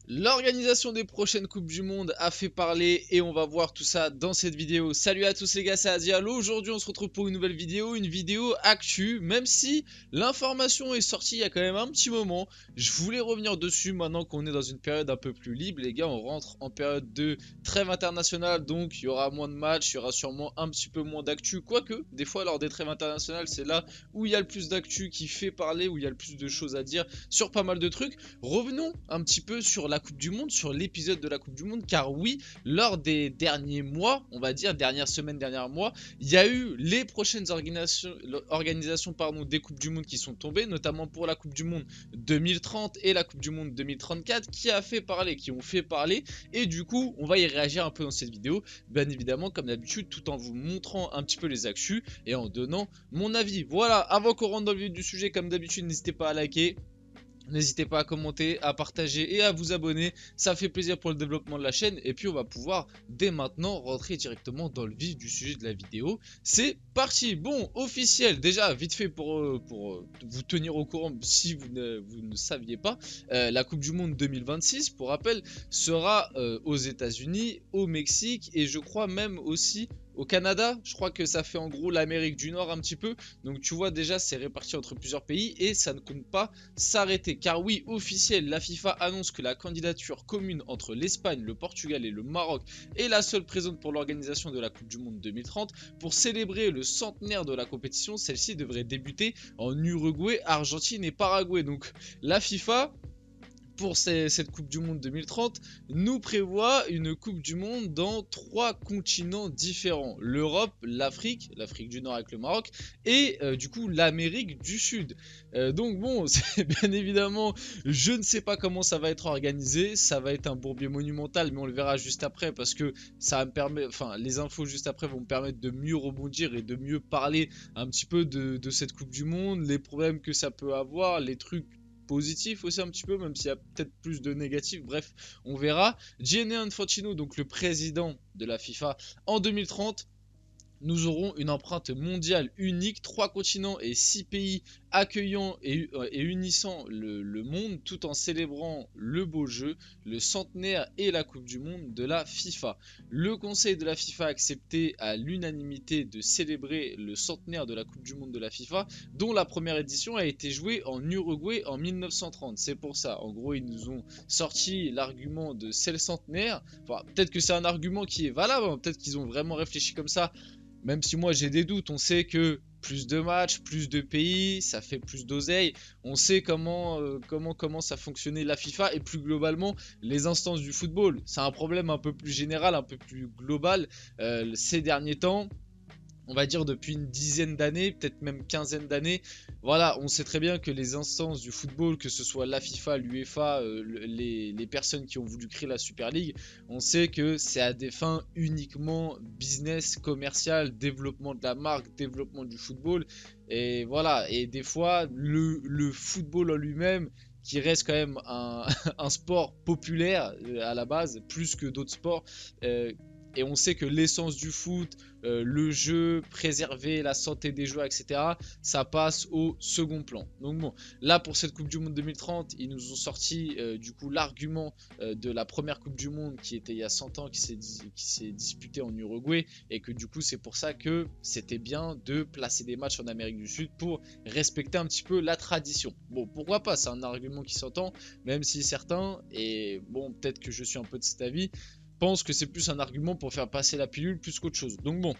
L'organisation des prochaines Coupes du Monde a fait parler et on va voir tout ça dans cette vidéo. Salut à tous les gars, c'est Azialo. Aujourd'hui on se retrouve pour une vidéo actu. Même si l'information est sortie il y a quand même un petit moment, je voulais revenir dessus maintenant qu'on est dans une période un peu plus libre. Les gars, on rentre en période de trêve internationale, donc il y aura moins de matchs, il y aura sûrement un petit peu moins d'actu. Quoique, des fois lors des trêves internationales, c'est là où il y a le plus d'actu qui fait parler, où il y a le plus de choses à dire sur pas mal de trucs. Revenons un petit peu sur la Coupe du Monde, sur l'épisode de la Coupe du Monde, car oui, lors des derniers mois, on va dire, dernières semaines, derniers mois, il y a eu les prochaines organisations des Coupes du Monde qui sont tombées, notamment pour la Coupe du Monde 2030 et la Coupe du Monde 2034, qui ont fait parler, et du coup, on va y réagir un peu dans cette vidéo, bien évidemment, comme d'habitude, tout en vous montrant un petit peu les actus et en donnant mon avis. Voilà, avant qu'on rentre dans le vif du sujet, comme d'habitude, n'hésitez pas à liker. N'hésitez pas à commenter, à partager et à vous abonner, ça fait plaisir pour le développement de la chaîne. Et puis on va pouvoir dès maintenant rentrer directement dans le vif du sujet de la vidéo. C'est parti. Bon, officiel, déjà vite fait pour vous tenir au courant si vous ne saviez pas, la Coupe du Monde 2026, pour rappel, sera aux États-Unis, au Mexique et je crois même aussi au Canada. Je crois que ça fait en gros l'Amérique du Nord un petit peu. Donc tu vois déjà c'est réparti entre plusieurs pays et ça ne compte pas s'arrêter. Car oui, officiel, la FIFA annonce que la candidature commune entre l'Espagne, le Portugal et le Maroc est la seule présente pour l'organisation de la Coupe du Monde 2030. Pour célébrer le centenaire de la compétition, celle-ci devrait débuter en Uruguay, Argentine et Paraguay. Donc la FIFA, pour cette Coupe du Monde 2030, nous prévoit une Coupe du Monde dans 3 continents différents. L'Europe, l'Afrique du Nord avec le Maroc, et du coup l'Amérique du Sud. Donc bon, c'est bien évidemment, je ne sais pas comment ça va être organisé, ça va être un bourbier monumental, mais on le verra juste après, parce que ça me permet, enfin les infos juste après vont me permettre de mieux rebondir et de mieux parler un petit peu de cette Coupe du Monde, les problèmes que ça peut avoir, les trucs positif aussi un petit peu, même s'il y a peut-être plus de négatifs, bref, on verra. Gianni Infantino, donc le président de la FIFA, en 2030, nous aurons une empreinte mondiale unique, 3 continents et 6 pays accueillant et unissant le monde, tout en célébrant le beau jeu, le centenaire et la Coupe du Monde de la FIFA. Le conseil de la FIFA a accepté à l'unanimité de célébrer le centenaire de la Coupe du Monde de la FIFA, dont la première édition a été jouée en Uruguay en 1930. C'est pour ça, en gros, ils nous ont sorti l'argument de c'est le centenaire. Enfin, peut-être que c'est un argument qui est valable, hein. Peut-être qu'ils ont vraiment réfléchi comme ça. Même si moi j'ai des doutes, on sait que plus de matchs, plus de pays, ça fait plus d'oseille. On sait comment commence à fonctionner la FIFA et plus globalement les instances du football. C'est un problème un peu plus général, un peu plus global ces derniers temps. On va dire depuis une dizaine d'années, peut-être même quinzaine d'années. Voilà, on sait très bien que les instances du football, que ce soit la FIFA, l'UEFA, les personnes qui ont voulu créer la Super League, on sait que c'est à des fins uniquement business, commercial, développement de la marque, développement du football. Et voilà, et des fois, le football en lui-même, qui reste quand même un sport populaire à la base, plus que d'autres sports, et on sait que l'essence du foot, le jeu, préserver la santé des joueurs, etc., ça passe au second plan. Donc bon, là pour cette Coupe du Monde 2030, ils nous ont sorti du coup l'argument de la première Coupe du Monde qui était il y a 100 ans, qui s'est disputée en Uruguay, et que du coup c'est pour ça que c'était bien de placer des matchs en Amérique du Sud pour respecter un petit peu la tradition. Bon, pourquoi pas, c'est un argument qui s'entend, même si certains, et bon peut-être que je suis un peu de cet avis, pense que c'est plus un argument pour faire passer la pilule plus qu'autre chose. Donc bon,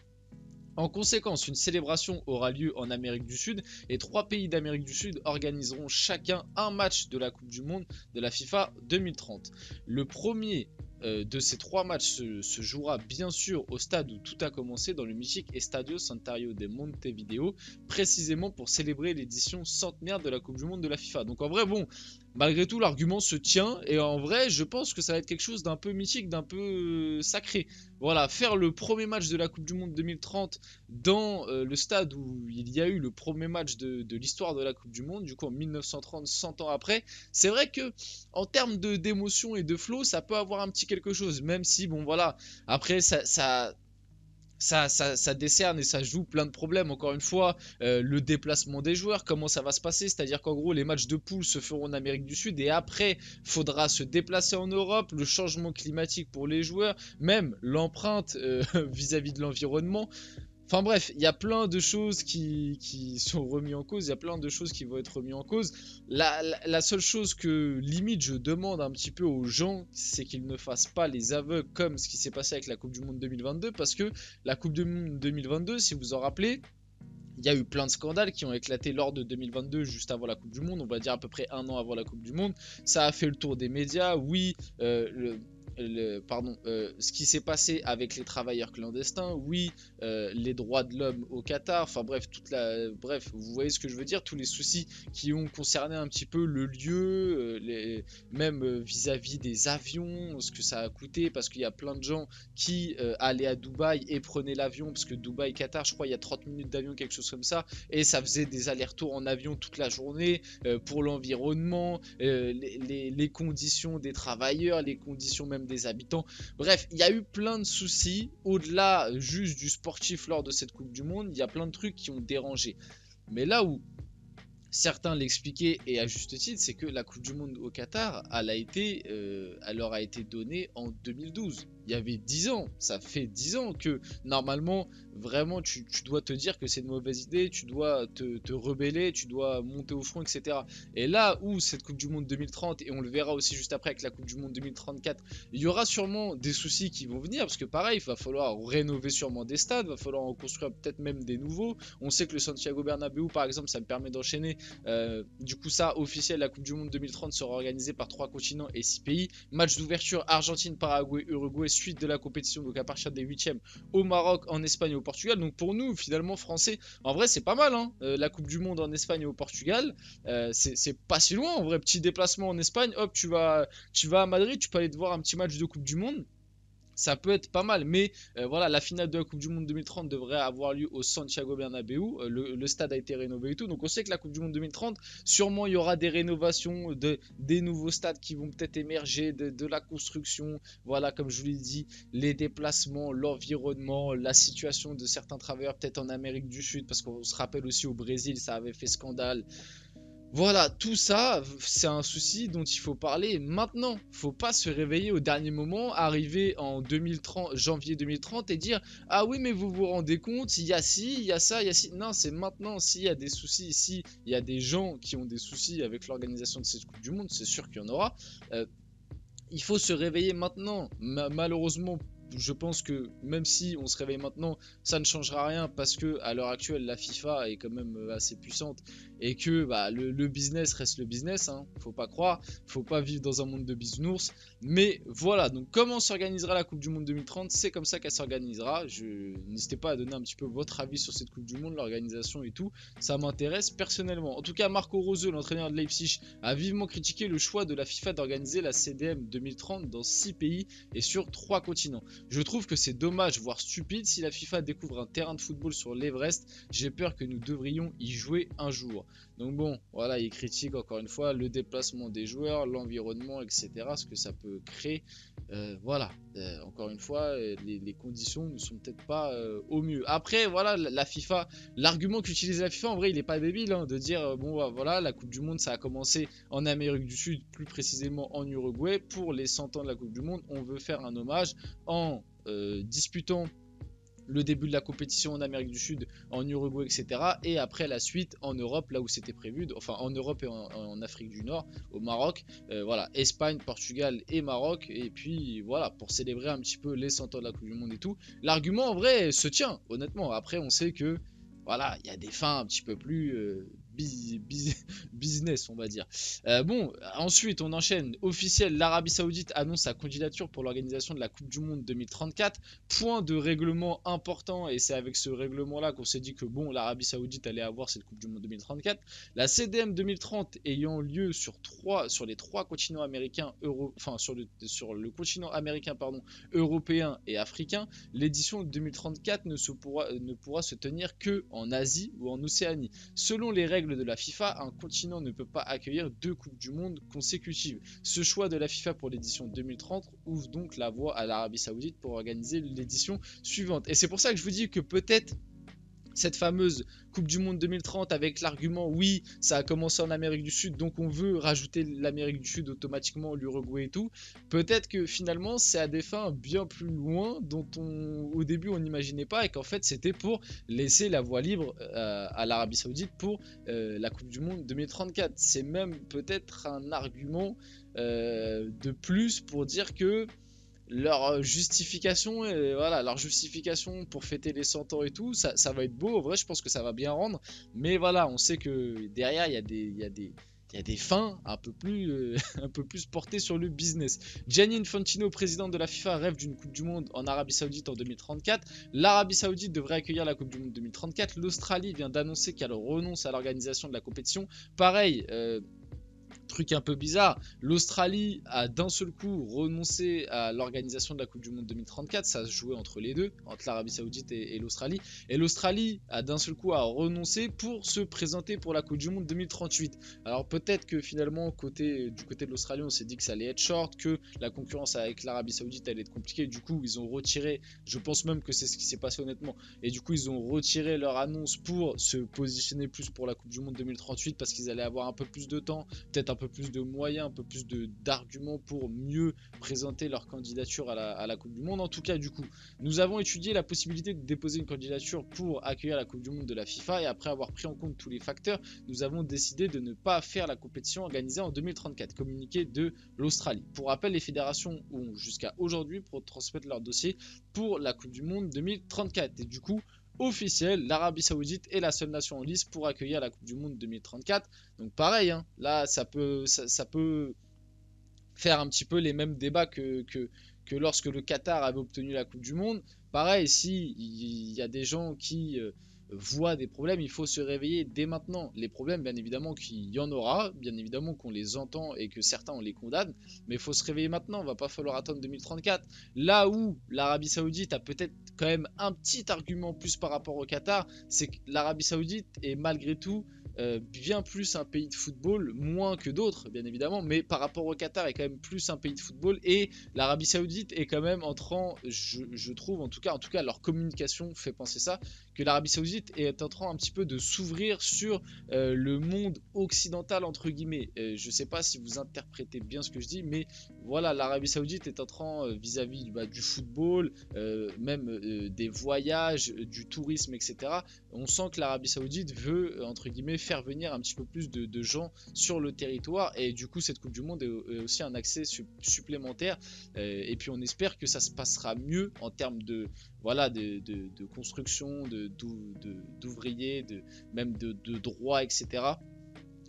en conséquence, une célébration aura lieu en Amérique du Sud et 3 pays d'Amérique du Sud organiseront chacun un match de la Coupe du Monde de la FIFA 2030. Le premier de ces 3 matchs se jouera bien sûr au stade où tout a commencé, dans le mythique Estadio Santario de Montevideo, précisément pour célébrer l'édition centenaire de la Coupe du Monde de la FIFA. Donc en vrai, bon, malgré tout, l'argument se tient, et en vrai, je pense que ça va être quelque chose d'un peu mythique, d'un peu sacré. Voilà, faire le premier match de la Coupe du Monde 2030 dans le stade où il y a eu le premier match de l'histoire de la Coupe du Monde, du coup en 1930, 100 ans après, c'est vrai que en termes d'émotion et de flow, ça peut avoir un petit quelque chose, même si, bon voilà, après ça ça décerne et ça joue plein de problèmes. Encore une fois, le déplacement des joueurs, comment ça va se passer? C'est-à-dire qu'en gros, les matchs de poule se feront en Amérique du Sud et après, faudra se déplacer en Europe, le changement climatique pour les joueurs, même l'empreinte vis-à-vis de l'environnement. Enfin bref, il y a plein de choses qui sont remises en cause, il y a plein de choses qui vont être remises en cause. La seule chose que limite je demande un petit peu aux gens, c'est qu'ils ne fassent pas les aveugles comme ce qui s'est passé avec la Coupe du Monde 2022, parce que la Coupe du Monde 2022, si vous en rappelez, il y a eu plein de scandales qui ont éclaté lors de 2022, juste avant la Coupe du Monde, on va dire à peu près un an avant la Coupe du Monde. Ça a fait le tour des médias, oui, ce qui s'est passé avec les travailleurs clandestins, oui, les droits de l'homme au Qatar, enfin bref, bref, vous voyez ce que je veux dire, tous les soucis qui ont concerné un petit peu le lieu, même vis-à-vis des avions, ce que ça a coûté, parce qu'il y a plein de gens qui allaient à Dubaï et prenaient l'avion, parce que Dubaï-Qatar, je crois, il y a 30 minutes d'avion, quelque chose comme ça, et ça faisait des allers-retours en avion toute la journée, pour l'environnement, les conditions des travailleurs, les conditions même des habitants. Bref, il y a eu plein de soucis au-delà juste du sportif lors de cette Coupe du Monde. Il y a plein de trucs qui ont dérangé. Mais là où certains l'expliquaient et à juste titre, c'est que la Coupe du Monde au Qatar, elle leur a été donnée en 2012. Il y avait 10 ans, ça fait 10 ans que normalement, vraiment, tu dois te dire que c'est une mauvaise idée, tu dois te rebeller, tu dois monter au front, etc. Et là où cette Coupe du Monde 2030, et on le verra aussi juste après avec la Coupe du Monde 2034, il y aura sûrement des soucis qui vont venir, parce que pareil, il va falloir rénover sûrement des stades, il va falloir en construire peut-être même des nouveaux. On sait que le Santiago Bernabéu, par exemple, ça me permet d'enchaîner. Du coup, ça, officiel, la Coupe du Monde 2030 sera organisée par 3 continents et 6 pays. Match d'ouverture Argentine, Paraguay, Uruguay, suite de la compétition, donc à partir des 8e au Maroc, en Espagne et au Portugal. Donc pour nous, finalement, français, en vrai, c'est pas mal, hein, la Coupe du Monde en Espagne et au Portugal. C'est pas si loin, en vrai, petit déplacement en Espagne, hop, tu vas à Madrid, tu peux aller te voir un petit match de Coupe du Monde. Ça peut être pas mal, mais voilà, la finale de la Coupe du Monde 2030 devrait avoir lieu au Santiago Bernabéu. Le stade a été rénové et tout, donc on sait que la Coupe du Monde 2030, sûrement il y aura des rénovations, des nouveaux stades qui vont peut-être émerger, de la construction. Voilà, comme je vous l'ai dit, les déplacements, l'environnement, la situation de certains travailleurs, peut-être en Amérique du Sud, parce qu'on se rappelle aussi au Brésil, ça avait fait scandale. Voilà, tout ça, c'est un souci dont il faut parler maintenant. Faut pas se réveiller au dernier moment, arriver en 2030, janvier 2030 et dire ah oui, mais vous vous rendez compte, il y a ci, il y a ça, il y a ci. Non, c'est maintenant. S'il y a des soucis, si il y a des gens qui ont des soucis avec l'organisation de cette Coupe du Monde, c'est sûr qu'il y en aura. Il faut se réveiller maintenant. Malheureusement, je pense que même si on se réveille maintenant, ça ne changera rien parce que à l'heure actuelle, la FIFA est quand même assez puissante et que bah, le business reste le business. Hein, faut pas croire, faut pas vivre dans un monde de bisounours. Mais voilà, donc comment s'organisera la Coupe du Monde 2030? C'est comme ça qu'elle s'organisera. N'hésitez pas à donner un petit peu votre avis sur cette Coupe du Monde, l'organisation et tout. Ça m'intéresse personnellement. En tout cas, Marco Rose, l'entraîneur de Leipzig, a vivement critiqué le choix de la FIFA d'organiser la CDM 2030 dans 6 pays et sur 3 continents. Je trouve que c'est dommage, voire stupide, si la FIFA découvre un terrain de football sur l'Everest. J'ai peur que nous devrions y jouer un jour. Donc bon, voilà, il critique encore une fois le déplacement des joueurs, l'environnement, etc. Ce que ça peut créer. Voilà, encore une fois, les conditions ne sont peut-être pas au mieux. Après, voilà, la FIFA, l'argument qu'utilise la FIFA, en vrai, il n'est pas débile, hein, de dire, bon, bah, voilà, la Coupe du Monde, ça a commencé en Amérique du Sud, plus précisément en Uruguay. Pour les 100 ans de la Coupe du Monde, on veut faire un hommage en disputant le début de la compétition en Amérique du Sud, en Uruguay, etc. Et après la suite en Europe, là où c'était prévu, enfin en Europe et en Afrique du Nord, au Maroc. Voilà, Espagne, Portugal et Maroc. Et puis voilà, pour célébrer un petit peu les 100 ans de la Coupe du Monde et tout. L'argument en vrai se tient, honnêtement. Après, on sait que voilà, il y a des fins un petit peu plus business, on va dire. Bon, ensuite, on enchaîne. Officiel, l'Arabie Saoudite annonce sa candidature pour l'organisation de la Coupe du Monde 2034. Point de règlement important, et c'est avec ce règlement-là qu'on s'est dit que bon, l'Arabie Saoudite allait avoir cette Coupe du Monde 2034. La CDM 2030 ayant lieu sur les 3 continents américains, sur le continent américain, pardon, européen et africain, l'édition 2034 ne pourra se tenir que en Asie ou en Océanie. Selon les règles règles de la FIFA, un continent ne peut pas accueillir 2 Coupes du Monde consécutives. Ce choix de la FIFA pour l'édition 2030 ouvre donc la voie à l'Arabie Saoudite pour organiser l'édition suivante. Et c'est pour ça que je vous dis que peut-être cette fameuse Coupe du Monde 2030 avec l'argument oui, ça a commencé en Amérique du Sud, donc on veut rajouter l'Amérique du Sud automatiquement, l'Uruguay et tout. Peut-être que finalement c'est à des fins bien plus loin dont au début on n'imaginait pas, et qu'en fait c'était pour laisser la voie libre à l'Arabie Saoudite pour la Coupe du Monde 2034. C'est même peut-être un argument de plus pour dire que leur justification, voilà, leur justification pour fêter les 100 ans et tout, ça va être beau. En vrai, je pense que ça va bien rendre, mais voilà, on sait que derrière il y a des fins un peu plus, un peu plus portées sur le business. Gianni Infantino, président de la FIFA, rêve d'une Coupe du Monde en Arabie Saoudite en 2034. L'Arabie Saoudite devrait accueillir la Coupe du Monde 2034. L'Australie vient d'annoncer qu'elle renonce à l'organisation de la compétition. Pareil, truc un peu bizarre, l'Australie a d'un seul coup renoncé à l'organisation de la Coupe du Monde 2034, ça se jouait entre les deux, entre l'Arabie Saoudite et l'Australie, et l'Australie a d'un seul coup renoncé pour se présenter pour la Coupe du Monde 2038. Alors peut-être que finalement du côté de l'Australie on s'est dit que ça allait être short, que la concurrence avec l'Arabie Saoudite allait être compliquée, du coup ils ont retiré, je pense même que c'est ce qui s'est passé honnêtement, et du coup ils ont retiré leur annonce pour se positionner plus pour la Coupe du Monde 2038 parce qu'ils allaient avoir un peu plus de temps, peut-être un peu plus de moyens, un peu plus d'arguments pour mieux présenter leur candidature à la Coupe du Monde. En tout cas, du coup, nous avons étudié la possibilité de déposer une candidature pour accueillir la Coupe du Monde de la FIFA, et après avoir pris en compte tous les facteurs, nous avons décidé de ne pas faire la compétition organisée en 2034, communiqué de l'Australie. Pour rappel, les fédérations ont jusqu'à aujourd'hui pour transmettre leur dossier pour la Coupe du Monde 2034, et du coup, officiel, l'Arabie Saoudite est la seule nation en lice pour accueillir la Coupe du Monde 2034. Donc pareil, hein, là ça peut faire un petit peu les mêmes débats que lorsque le Qatar avait obtenu la Coupe du Monde. Pareil, si il y a des gens qui voient des problèmes, il faut se réveiller dès maintenant. Les problèmes, bien évidemment qu'il y en aura, bien évidemment qu'on les entend et que certains on les condamne, mais il faut se réveiller maintenant, il va pas falloir attendre 2034. Là où l'Arabie Saoudite a peut-être quand même un petit argument plus par rapport au Qatar, c'est que l'Arabie Saoudite est malgré tout bien plus un pays de football, moins que d'autres bien évidemment, mais par rapport au Qatar est quand même plus un pays de football, et l'Arabie Saoudite est quand même entrant, je trouve en tout cas leur communication fait penser ça, que l'Arabie Saoudite est en train un petit peu de s'ouvrir sur le monde occidental entre guillemets. Je sais pas si vous interprétez bien ce que je dis, mais voilà, l'Arabie Saoudite est en train vis-à-vis du football, même des voyages, du tourisme, etc. On sent que l'Arabie Saoudite veut entre guillemets faire venir un petit peu plus de gens sur le territoire, et du coup cette Coupe du Monde est aussi un accès supplémentaire, et puis on espère que ça se passera mieux en termes de voilà de construction, d'ouvriers, même de droits, etc.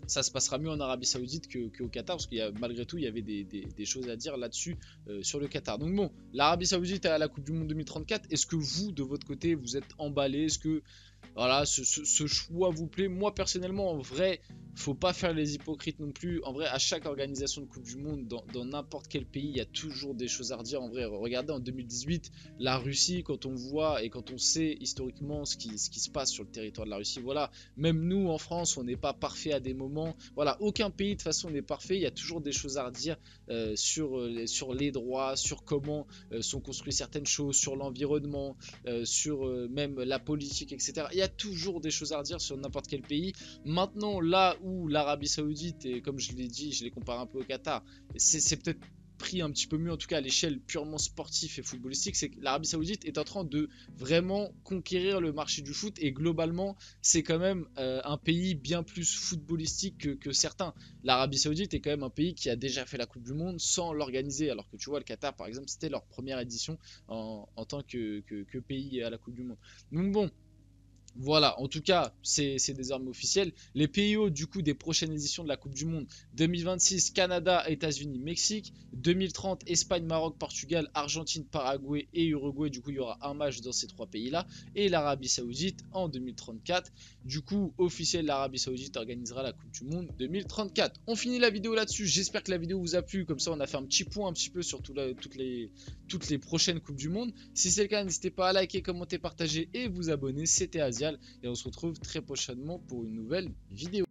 Ça se passera mieux en Arabie Saoudite qu'au Qatar, parce qu'il y a malgré tout il y avait des choses à dire là-dessus sur le Qatar. Donc bon, l'Arabie Saoudite à la Coupe du Monde 2034, est-ce que vous de votre côté vous êtes emballé? Est-ce que voilà, ce choix vous plaît? Moi personnellement, en vrai, faut pas faire les hypocrites non plus. En vrai, à chaque organisation de Coupe du Monde, dans n'importe quel pays, il y a toujours des choses à redire. En vrai, regardez en 2018, la Russie, quand on voit et quand on sait historiquement ce qui se passe sur le territoire de la Russie, voilà, même nous en France, on n'est pas parfait à des moments. Voilà, aucun pays de toute façon n'est parfait. Il y a toujours des choses à redire sur les droits, sur comment sont construites certaines choses, sur l'environnement, sur même la politique, etc. Il y a toujours des choses à redire sur n'importe quel pays. Maintenant, là où l'Arabie Saoudite, et comme je l'ai dit, je l'ai comparé un peu au Qatar, c'est peut-être pris un petit peu mieux, en tout cas à l'échelle purement sportive et footballistique, c'est que l'Arabie Saoudite est en train de vraiment conquérir le marché du foot, et globalement c'est quand même un pays bien plus footballistique que certains. L'Arabie Saoudite est quand même un pays qui a déjà fait la Coupe du Monde sans l'organiser, alors que tu vois le Qatar par exemple c'était leur première édition en tant que pays à la Coupe du Monde. Donc bon, voilà, en tout cas, c'est désormais officiel. Les pays hôtes du coup des prochaines éditions de la Coupe du Monde: 2026, Canada, États-Unis, Mexique; 2030, Espagne, Maroc, Portugal, Argentine, Paraguay et Uruguay. Du coup, il y aura un match dans ces trois pays-là. Et l'Arabie Saoudite en 2034. Du coup, officiel, l'Arabie Saoudite organisera la Coupe du Monde 2034. On finit la vidéo là-dessus. J'espère que la vidéo vous a plu. Comme ça, on a fait un petit point un petit peu sur toutes les prochaines Coupes du Monde. Si c'est le cas, n'hésitez pas à liker, commenter, partager et vous abonner. C'était Asia, et on se retrouve très prochainement pour une nouvelle vidéo.